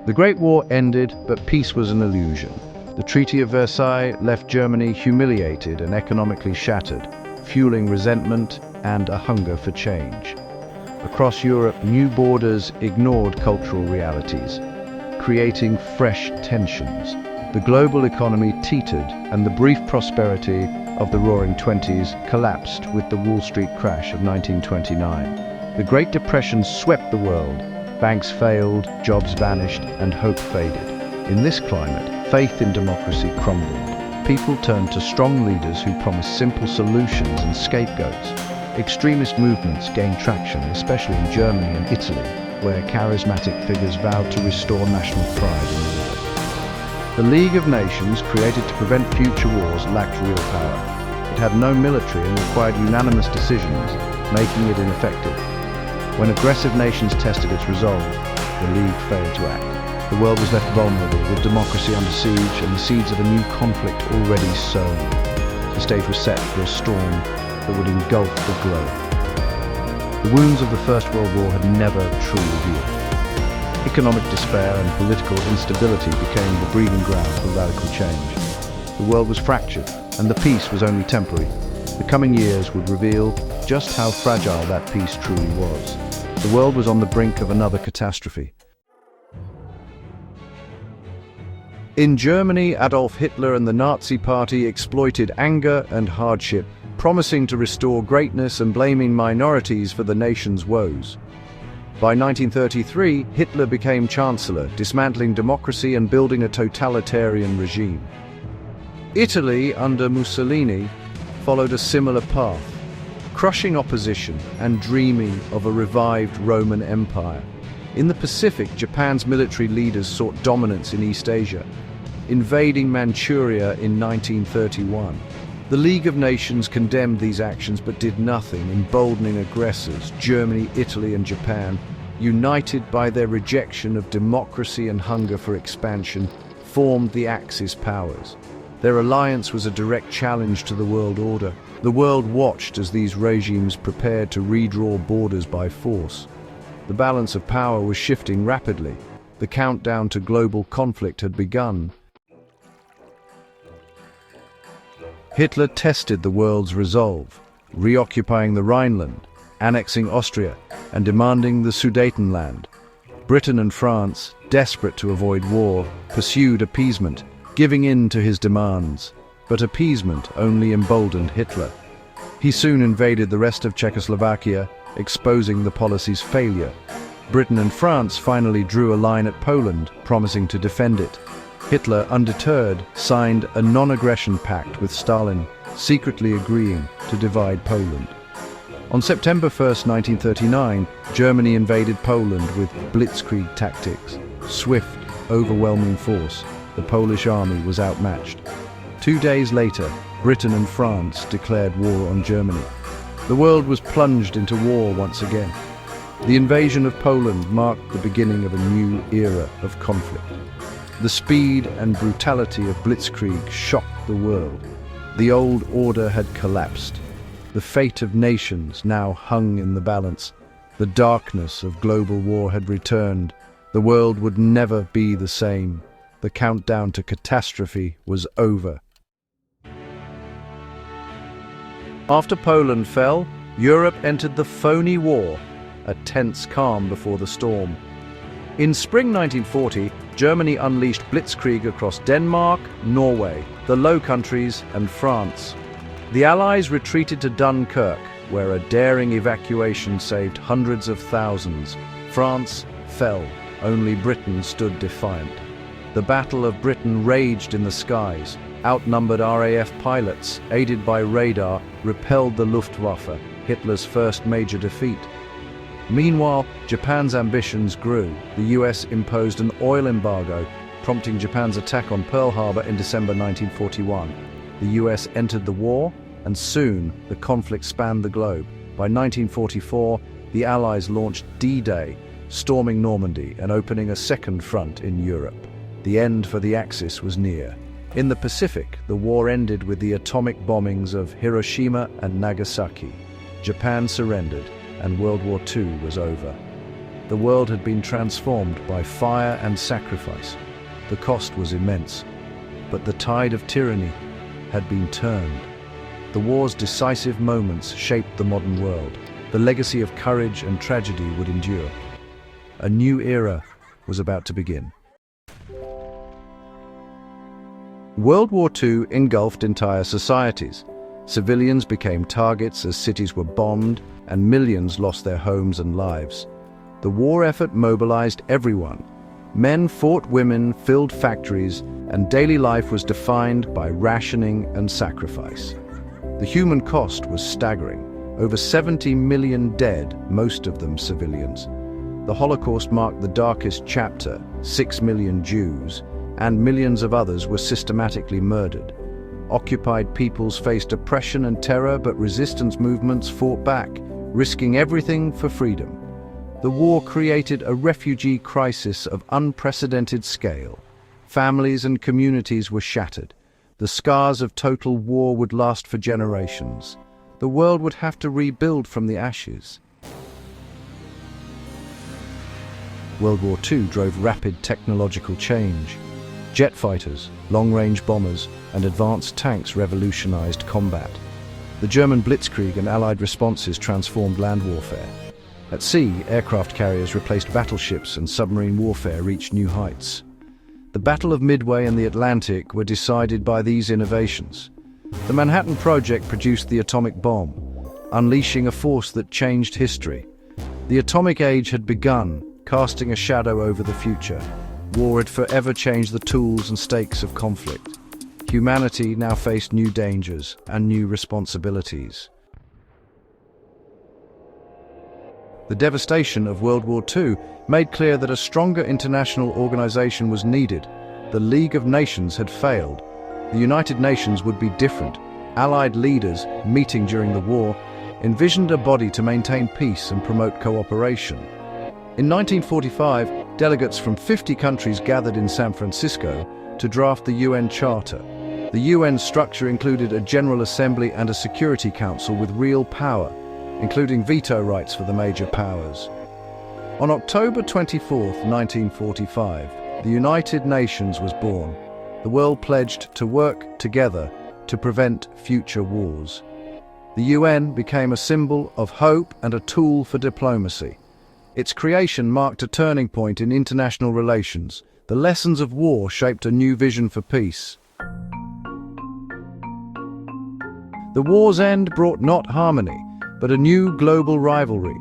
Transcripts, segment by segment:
The Great War ended, but peace was an illusion. The Treaty of Versailles left Germany humiliated and economically shattered, fueling resentment and a hunger for change. Across Europe, new borders ignored cultural realities, creating fresh tensions. The global economy teetered, and the brief prosperity of the Roaring Twenties collapsed with the Wall Street crash of 1929. The Great Depression swept the world. Banks failed, jobs vanished, and hope faded. In this climate, faith in democracy crumbled. People turned to strong leaders who promised simple solutions and scapegoats. Extremist movements gained traction, especially in Germany and Italy, where charismatic figures vowed to restore national pride in the world. The League of Nations, created to prevent future wars, lacked real power. It had no military and required unanimous decisions, making it ineffective. When aggressive nations tested its resolve, the League failed to act. The world was left vulnerable, with democracy under siege and the seeds of a new conflict already sown. The stage was set for a storm that would engulf the globe. The wounds of the First World War had never truly healed. Economic despair and political instability became the breeding ground for radical change. The world was fractured, and the peace was only temporary. The coming years would reveal just how fragile that peace truly was. The world was on the brink of another catastrophe. In Germany, Adolf Hitler and the Nazi Party exploited anger and hardship, promising to restore greatness and blaming minorities for the nation's woes. By 1933, Hitler became Chancellor, dismantling democracy and building a totalitarian regime. Italy, under Mussolini, followed a similar path, crushing opposition and dreaming of a revived Roman Empire. In the Pacific, Japan's military leaders sought dominance in East Asia, invading Manchuria in 1931. The League of Nations condemned these actions but did nothing, emboldening aggressors. Germany, Italy, and Japan, united by their rejection of democracy and hunger for expansion, formed the Axis powers. Their alliance was a direct challenge to the world order. The world watched as these regimes prepared to redraw borders by force. The balance of power was shifting rapidly. The countdown to global conflict had begun. Hitler tested the world's resolve, reoccupying the Rhineland, annexing Austria, and demanding the Sudetenland. Britain and France, desperate to avoid war, pursued appeasement, giving in to his demands. But appeasement only emboldened Hitler. He soon invaded the rest of Czechoslovakia, exposing the policy's failure. Britain and France finally drew a line at Poland, promising to defend it. Hitler, undeterred, signed a non-aggression pact with Stalin, secretly agreeing to divide Poland. On September 1, 1939, Germany invaded Poland with blitzkrieg tactics. Swift, overwhelming force, the Polish army was outmatched. 2 days later, Britain and France declared war on Germany. The world was plunged into war once again. The invasion of Poland marked the beginning of a new era of conflict. The speed and brutality of blitzkrieg shocked the world. The old order had collapsed. The fate of nations now hung in the balance. The darkness of global war had returned. The world would never be the same. The countdown to catastrophe was over. After Poland fell, Europe entered the phony war, a tense calm before the storm. In spring 1940, Germany unleashed blitzkrieg across Denmark, Norway, the Low Countries, and France. The Allies retreated to Dunkirk, where a daring evacuation saved hundreds of thousands. France fell. Only Britain stood defiant. The Battle of Britain raged in the skies. Outnumbered RAF pilots, aided by radar, repelled the Luftwaffe, Hitler's first major defeat. Meanwhile, Japan's ambitions grew. The US imposed an oil embargo, prompting Japan's attack on Pearl Harbor in December 1941. The US entered the war, and soon the conflict spanned the globe. By 1944, the Allies launched D-Day, storming Normandy and opening a second front in Europe. The end for the Axis was near. In the Pacific, the war ended with the atomic bombings of Hiroshima and Nagasaki. Japan surrendered, and World War II was over. The world had been transformed by fire and sacrifice. The cost was immense, but the tide of tyranny had been turned. The war's decisive moments shaped the modern world. The legacy of courage and tragedy would endure. A new era was about to begin. World War II engulfed entire societies. Civilians became targets as cities were bombed and millions lost their homes and lives. The war effort mobilized everyone. Men fought women, filled factories, and daily life was defined by rationing and sacrifice. The human cost was staggering. Over 70 million dead, most of them civilians. The Holocaust marked the darkest chapter. 6 million Jews and millions of others were systematically murdered. Occupied peoples faced oppression and terror, but resistance movements fought back, risking everything for freedom. The war created a refugee crisis of unprecedented scale. Families and communities were shattered. The scars of total war would last for generations. The world would have to rebuild from the ashes. World War II drove rapid technological change. Jet fighters, long-range bombers, and advanced tanks revolutionized combat. The German Blitzkrieg and Allied responses transformed land warfare. At sea, aircraft carriers replaced battleships and submarine warfare reached new heights. The Battle of Midway and the Atlantic were decided by these innovations. The Manhattan Project produced the atomic bomb, unleashing a force that changed history. The atomic age had begun, casting a shadow over the future. War had forever changed the tools and stakes of conflict. Humanity now faced new dangers and new responsibilities. The devastation of World War II made clear that a stronger international organization was needed. The League of Nations had failed. The United Nations would be different. Allied leaders, meeting during the war, envisioned a body to maintain peace and promote cooperation. In 1945, delegates from 50 countries gathered in San Francisco to draft the UN Charter. The UN structure included a General Assembly and a Security Council with real power, including veto rights for the major powers. On October 24, 1945, the United Nations was born. The world pledged to work together to prevent future wars. The UN became a symbol of hope and a tool for diplomacy. Its creation marked a turning point in international relations. The lessons of war shaped a new vision for peace. The war's end brought not harmony, but a new global rivalry,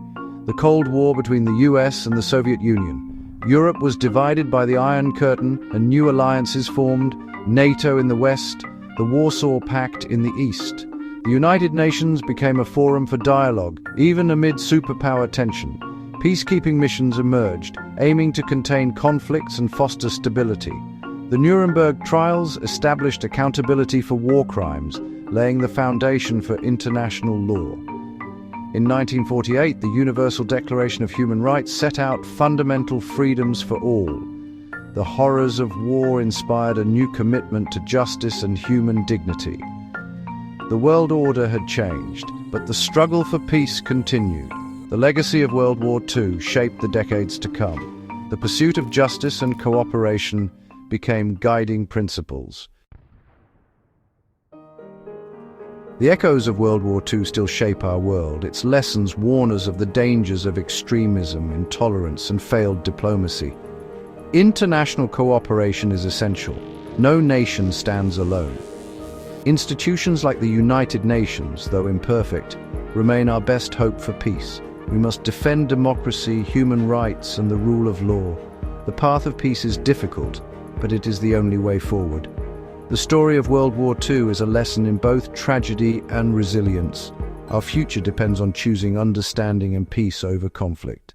the Cold War between the US and the Soviet Union. Europe was divided by the Iron Curtain and new alliances formed, NATO in the West, the Warsaw Pact in the East. The United Nations became a forum for dialogue, even amid superpower tension. Peacekeeping missions emerged, aiming to contain conflicts and foster stability. The Nuremberg trials established accountability for war crimes, laying the foundation for international law. In 1948, the Universal Declaration of Human Rights set out fundamental freedoms for all. The horrors of war inspired a new commitment to justice and human dignity. The world order had changed, but the struggle for peace continued. The legacy of World War II shaped the decades to come. The pursuit of justice and cooperation became guiding principles. The echoes of World War II still shape our world. Its lessons warn us of the dangers of extremism, intolerance, and failed diplomacy. International cooperation is essential. No nation stands alone. Institutions like the United Nations, though imperfect, remain our best hope for peace. We must defend democracy, human rights, and the rule of law. The path of peace is difficult, but it is the only way forward. The story of World War II is a lesson in both tragedy and resilience. Our future depends on choosing understanding and peace over conflict.